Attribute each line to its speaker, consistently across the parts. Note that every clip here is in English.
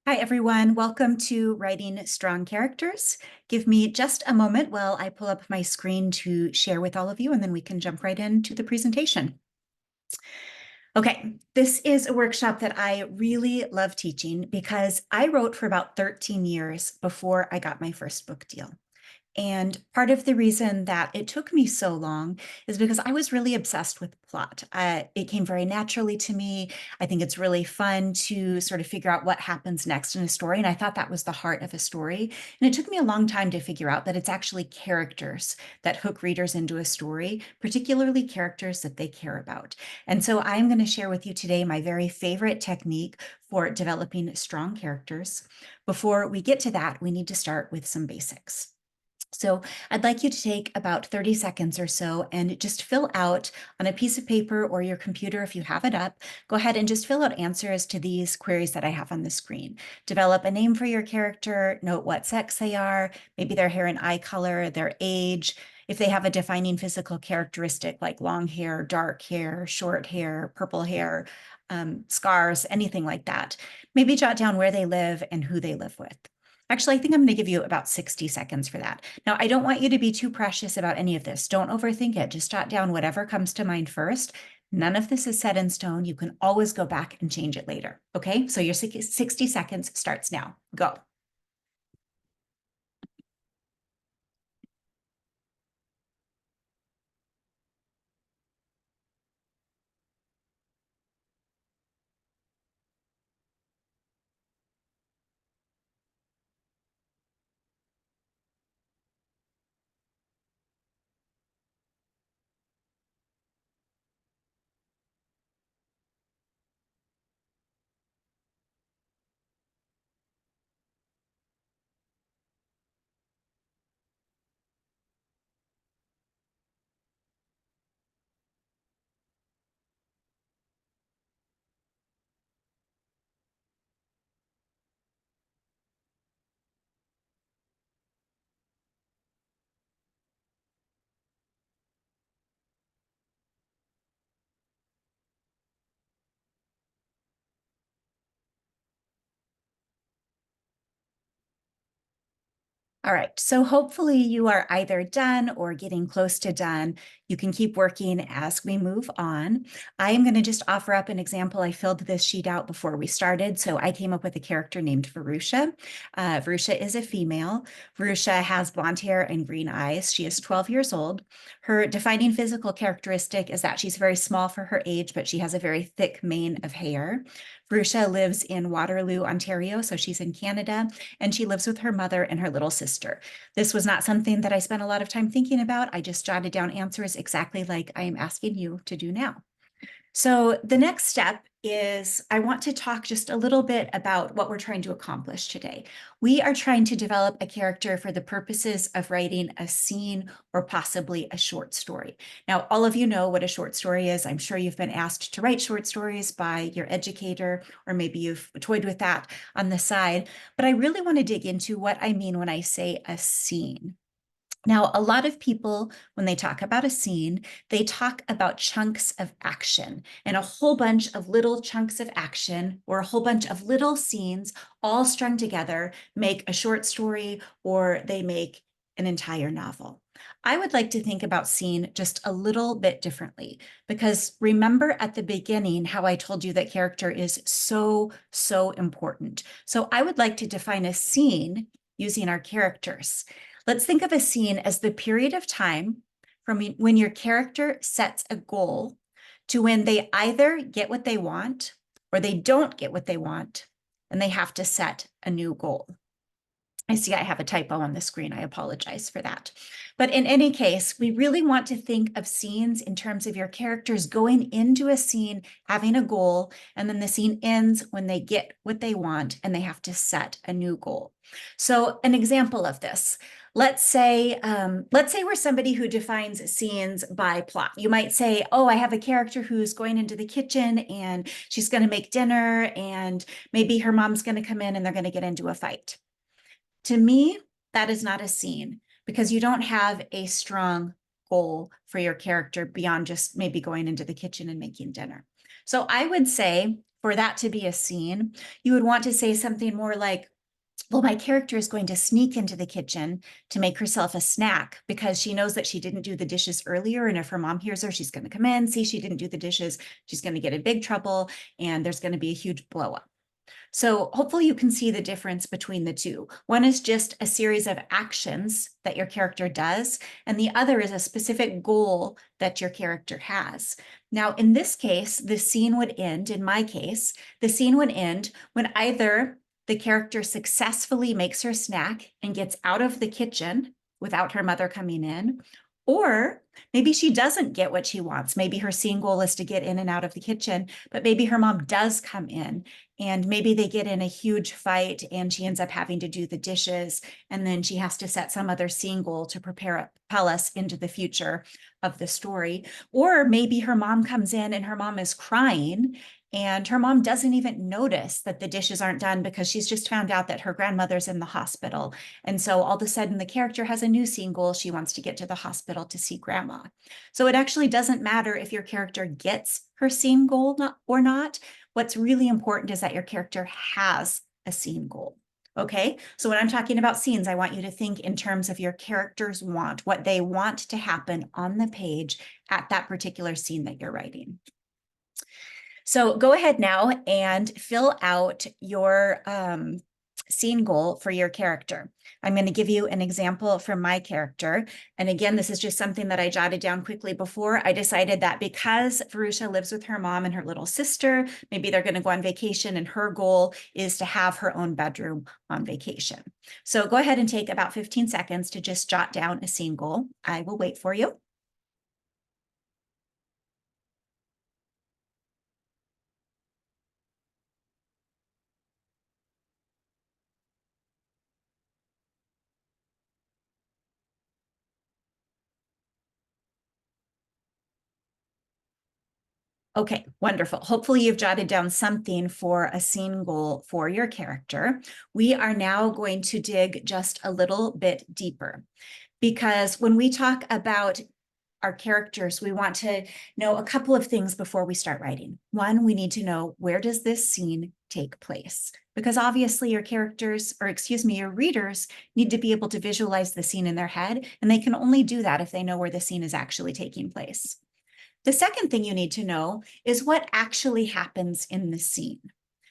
Speaker 1: Hi, everyone. Welcome to Writing Strong Characters. Give me just a moment while I pull up my screen to share with all of you, and then we can jump right into the presentation. Okay, this is a workshop that I really love teaching because I wrote for about 13 years before I got my first book deal. And part of the reason that it took me so long is because I was really obsessed with plot. It came very naturally to me. I think it's really fun to sort of figure out what happens next in a story. And I thought that was the heart of a story. And it took me a long time to figure out that it's actually characters that hook readers into a story, particularly characters that they care about. And so I'm going to share with you today my very favorite technique for developing strong characters. Before we get to that, we need to start with some basics. So I'd like you to take about 30 seconds or so and just fill out on a piece of paper or your computer if you have it up. Go ahead and just fill out answers to these queries that I have on the screen. Develop a name for your character, note what sex they are, maybe their hair and eye color, their age, if they have a defining physical characteristic like long hair, dark hair, short hair, purple hair, scars, anything like that. Maybe jot down where they live and who they live with. Actually, I think I'm going to give you about 60 seconds for that. Now, I don't want you to be too precious about any of this. Don't overthink it. Just jot down whatever comes to mind first. None of this is set in stone. You can always go back and change it later. Okay, so your 60 seconds starts now. Go. All right, so hopefully you are either done or getting close to done. You can keep working as we move on. I am going to just offer up an example. I filled this sheet out before we started, so I came up with a character named Varusha. Varusha is a female. Varusha has blonde hair and green eyes. She is 12 years old. Her defining physical characteristic is that she's very small for her age, but she has a very thick mane of hair. Varusha lives in Waterloo, Ontario, so she's in Canada, and she lives with her mother and her little sister. This was not something that I spent a lot of time thinking about. I just jotted down answers exactly like I am asking you to do now. So the next step is I want to talk just a little bit about what we're trying to accomplish today. We are trying to develop a character for the purposes of writing a scene or possibly a short story. Now, all of you know what a short story is. I'm sure you've been asked to write short stories by your educator, or maybe you've toyed with that on the side. But I really want to dig into what I mean when I say a scene. Now, a lot of people, when they talk about a scene, they talk about chunks of action and a whole bunch of little chunks of action or a whole bunch of little scenes all strung together make a short story or they make an entire novel. I would like to think about scene just a little bit differently because remember at the beginning how I told you that character is so, so important. So I would like to define a scene using our characters. Let's think of a scene as the period of time from when your character sets a goal to when they either get what they want or they don't get what they want, and they have to set a new goal. I see I have a typo on the screen. I apologize for that. But in any case, we really want to think of scenes in terms of your characters going into a scene, having a goal, and then the scene ends when they get what they want and they have to set a new goal. So an example of this, let's say we're somebody who defines scenes by plot. You might say, oh, I have a character who's going into the kitchen and she's going to make dinner and maybe her mom's going to come in and they're going to get into a fight. To me, that is not a scene because you don't have a strong goal for your character beyond just maybe going into the kitchen and making dinner. So I would say for that to be a scene, you would want to say something more like, well, my character is going to sneak into the kitchen to make herself a snack because she knows that she didn't do the dishes earlier. And if her mom hears her, she's going to come in, see she didn't do the dishes. She's going to get in big trouble and there's going to be a huge blow up. So hopefully you can see the difference between the two. One is just a series of actions that your character does, and the other is a specific goal that your character has. Now, in this case, the scene would end, in my case, the scene would end when either the character successfully makes her snack and gets out of the kitchen without her mother coming in, or maybe she doesn't get what she wants. Maybe her scene goal is to get in and out of the kitchen, but maybe her mom does come in and maybe they get in a huge fight and she ends up having to do the dishes. And then she has to set some other scene goal to propel us into the future of the story. Or maybe her mom comes in and her mom is crying and her mom doesn't even notice that the dishes aren't done because she's just found out that her grandmother's in the hospital. And so all of a sudden the character has a new scene goal. She wants to get to the hospital to see grandma. So it actually doesn't matter if your character gets her scene goal or not. What's really important is that your character has a scene goal. Okay, so when I'm talking about scenes, I want you to think in terms of your character's want, what they want to happen on the page at that particular scene that you're writing. So go ahead now and fill out your scene goal for your character. I'm going to give you an example from my character. And again, this is just something that I jotted down quickly before. I decided that because Verusha lives with her mom and her little sister, maybe they're going to go on vacation and her goal is to have her own bedroom on vacation. So go ahead and take about 15 seconds to just jot down a scene goal. I will wait for you. Okay, wonderful. Hopefully you've jotted down something for a scene goal for your character. We are now going to dig just a little bit deeper because when we talk about our characters, we want to know a couple of things before we start writing. One, we need to know, where does this scene take place? Because obviously your characters, or excuse me, your readers need to be able to visualize the scene in their head, and they can only do that if they know where the scene is actually taking place. The second thing you need to know is what actually happens in the scene.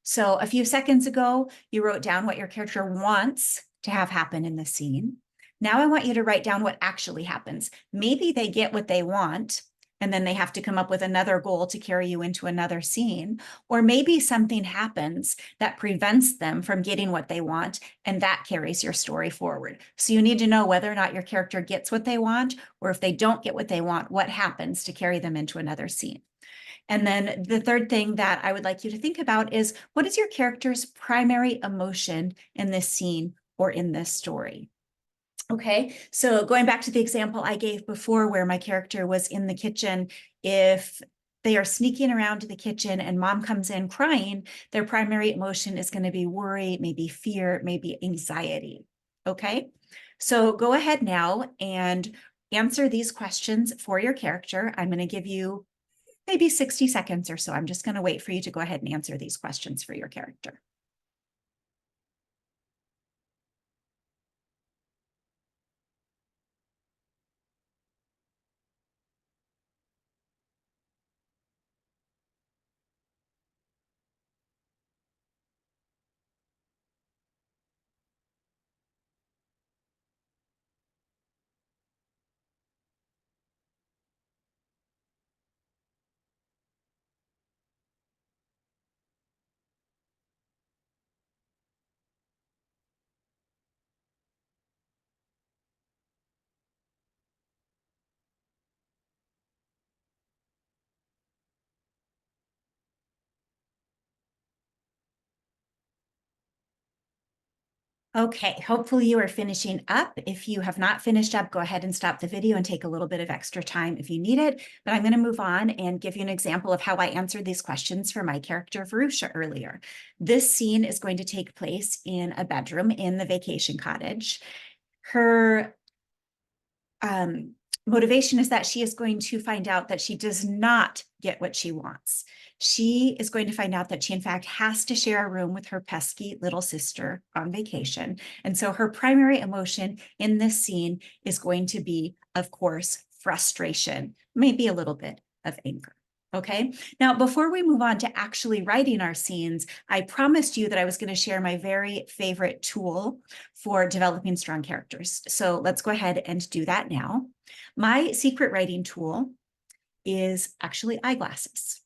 Speaker 1: So a few seconds ago, you wrote down what your character wants to have happen in the scene. Now I want you to write down what actually happens. Maybe they get what they want, and then they have to come up with another goal to carry you into another scene. Or maybe something happens that prevents them from getting what they want, and that carries your story forward. So you need to know whether or not your character gets what they want, or if they don't get what they want, what happens to carry them into another scene. And then the third thing that I would like you to think about is, what is your character's primary emotion in this scene or in this story? Okay, so going back to the example I gave before where my character was in the kitchen, if they are sneaking around to the kitchen and mom comes in crying, their primary emotion is going to be worry, maybe fear, maybe anxiety. Okay, so go ahead now and answer these questions for your character. I'm going to give you maybe 60 seconds or so. I'm just going to wait for you to go ahead and answer these questions for your character. Okay, hopefully you are finishing up. If you have not finished up, go ahead and stop the video and take a little bit of extra time if you need it. But I'm going to move on and give you an example of how I answered these questions for my character Verusha earlier. This scene is going to take place in a bedroom in the vacation cottage. Her motivation is that she is going to find out that she does not get what she wants. She is going to find out that she, in fact, has to share a room with her pesky little sister on vacation. And so her primary emotion in this scene is going to be, of course, frustration, maybe a little bit of anger. Okay, now before we move on to actually writing our scenes, I promised you that I was going to share my very favorite tool for developing strong characters. So let's go ahead and do that now. My secret writing tool is actually eyeglasses.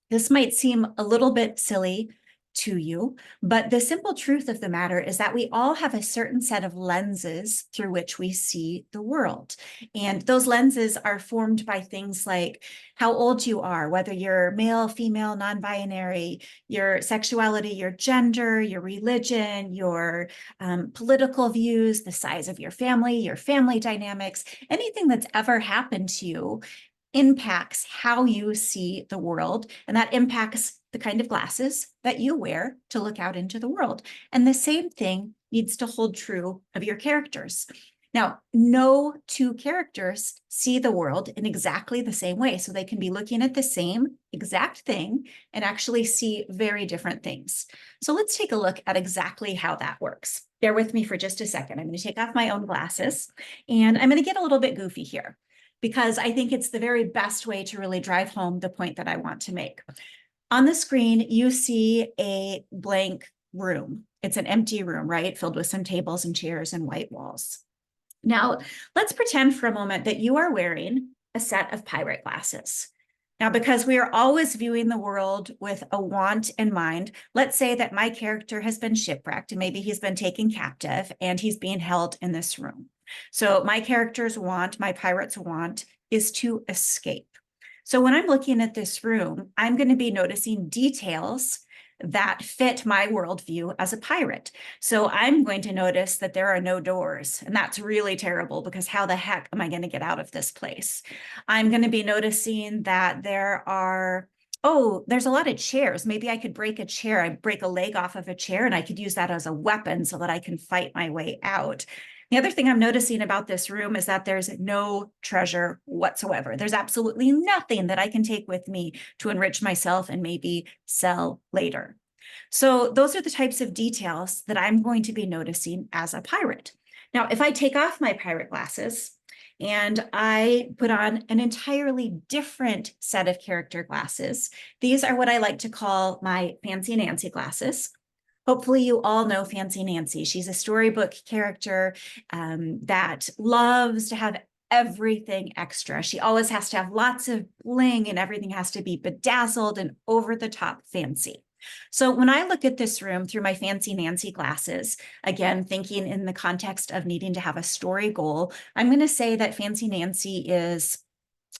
Speaker 1: This might seem a little bit silly to you, but the simple truth of the matter is that we all have a certain set of lenses through which we see the world. And those lenses are formed by things like how old you are, whether you're male, female, non-binary, your sexuality, your gender, your religion, your political views, the size of your family dynamics, anything that's ever happened to you impacts how you see the world, and that impacts the kind of glasses that you wear to look out into the world. And the same thing needs to hold true of your characters. Now, no two characters see the world in exactly the same way, so they can be looking at the same exact thing and actually see very different things. So let's take a look at exactly how that works. Bear with me for just a second. I'm going to take off my own glasses, and I'm going to get a little bit goofy here, because I think it's the very best way to really drive home the point that I want to make. On the screen, you see a blank room. It's an empty room, right? Filled with some tables and chairs and white walls. Now, let's pretend for a moment that you are wearing a set of pirate glasses. Now, because we are always viewing the world with a want in mind, let's say that my character has been shipwrecked and maybe he's been taken captive and he's being held in this room. So my character's want, my pirate's want, is to escape. So when I'm looking at this room, I'm going to be noticing details that fit my worldview as a pirate. So I'm going to notice that there are no doors, and that's really terrible, because how the heck am I going to get out of this place? I'm going to be noticing that there are, oh, there's a lot of chairs. Maybe I could break a chair. I break a leg off of a chair and I could use that as a weapon so that I can fight my way out. The other thing I'm noticing about this room is that there's no treasure whatsoever. There's absolutely nothing that I can take with me to enrich myself and maybe sell later. So those are the types of details that I'm going to be noticing as a pirate. Now, if I take off my pirate glasses and I put on an entirely different set of character glasses, these are what I like to call my Fancy Nancy glasses. Hopefully you all know Fancy Nancy. She's a storybook character that loves to have everything extra. She always has to have lots of bling, and everything has to be bedazzled and over the top fancy. So when I look at this room through my Fancy Nancy glasses, again, thinking in the context of needing to have a story goal, I'm going to say that Fancy Nancy is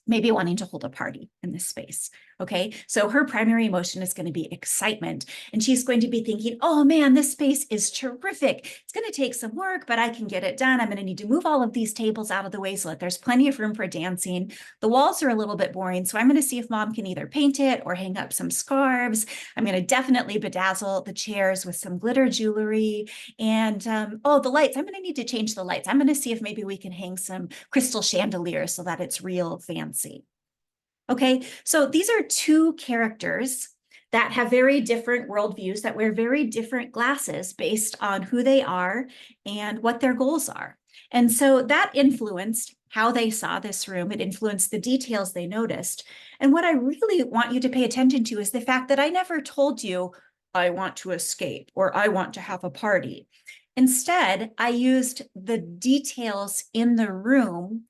Speaker 1: maybe wanting to hold a party in this space. Okay, so her primary emotion is going to be excitement, and she's going to be thinking, oh man, this space is terrific. It's going to take some work, but I can get it done. I'm going to need to move all of these tables out of the way so that there's plenty of room for dancing. The walls are a little bit boring, so I'm going to see if mom can either paint it or hang up some scarves. I'm going to definitely bedazzle the chairs with some glitter jewelry. And oh, the lights, I'm going to need to change the lights. I'm going to see if maybe we can hang some crystal chandeliers so that it's real fancy. Okay, so these are two characters that have very different worldviews, that wear very different glasses based on who they are and what their goals are. And so that influenced how they saw this room. It influenced the details they noticed. And what I really want you to pay attention to is the fact that I never told you, I want to escape or I want to have a party. Instead, I used the details in the room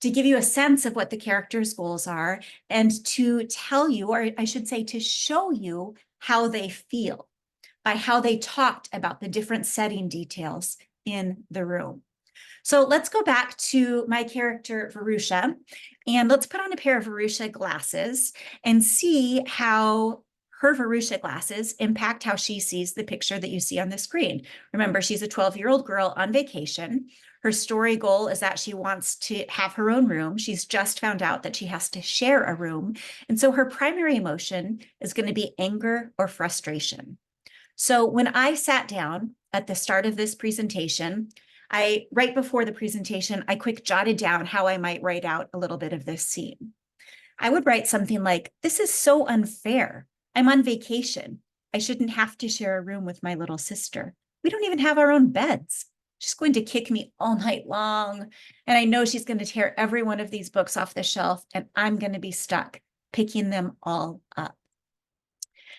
Speaker 1: to give you a sense of what the character's goals are and to tell you, or I should say, to show you how they feel by how they talked about the different setting details in the room. So let's go back to my character, Verusha, and let's put on a pair of Verusha glasses and see how her Verusha glasses impact how she sees the picture that you see on the screen. Remember, she's a 12-year-old girl on vacation. Her story goal is that she wants to have her own room. She's just found out that she has to share a room. And so her primary emotion is going to be anger or frustration. So when I sat down at the start of this presentation, right before the presentation, I quick jotted down how I might write out a little bit of this scene. I would write something like, "This is so unfair. I'm on vacation. I shouldn't have to share a room with my little sister. We don't even have our own beds. She's going to kick me all night long. And I know she's going to tear every one of these books off the shelf, and I'm going to be stuck picking them all up."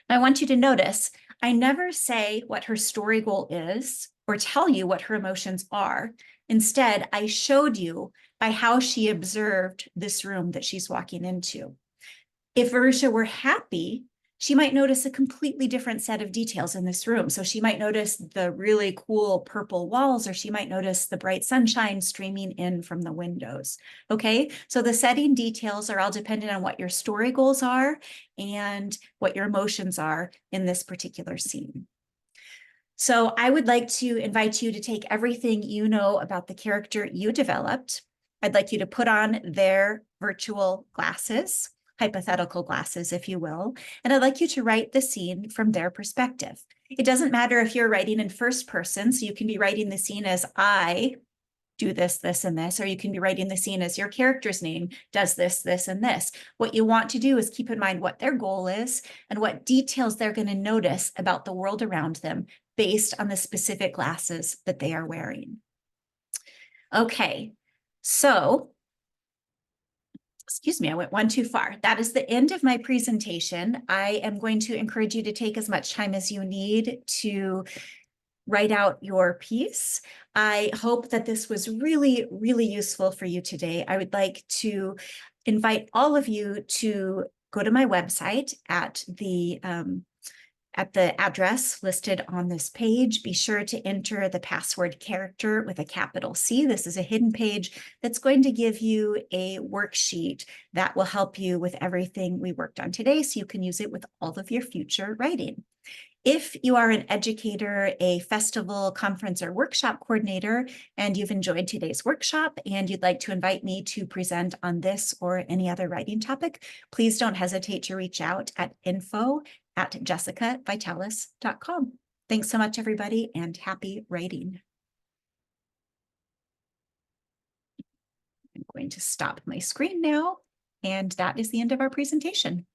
Speaker 1: I want you to notice, I never say what her story goal is or tell you what her emotions are. Instead, I showed you by how she observed this room that she's walking into. If Verusia were happy, she might notice a completely different set of details in this room. So she might notice the really cool purple walls, or she might notice the bright sunshine streaming in from the windows. Okay, so the setting details are all dependent on what your story goals are and what your emotions are in this particular scene. So I would like to invite you to take everything you know about the character you developed. I'd like you to put on their virtual glasses, hypothetical glasses, if you will, and I'd like you to write the scene from their perspective. It doesn't matter if you're writing in first person, so you can be writing the scene as I do this, this, and this, or you can be writing the scene as your character's name does this, this, and this. What you want to do is keep in mind what their goal is and what details they're going to notice about the world around them based on the specific glasses that they are wearing. Okay, so, excuse me, I went one too far. That is the end of my presentation. I am going to encourage you to take as much time as you need to write out your piece. I hope that this was really, really useful for you today. I would like to invite all of you to go to my website at the address listed on this page. Be sure to enter the password character with a capital C. This is a hidden page that's going to give you a worksheet that will help you with everything we worked on today, so you can use it with all of your future writing. If you are an educator, a festival, conference, or workshop coordinator, and you've enjoyed today's workshop and you'd like to invite me to present on this or any other writing topic, please don't hesitate to reach out at info@jessicavitalis.com. Thanks so much, everybody, and happy writing. I'm going to stop my screen now, and that is the end of our presentation.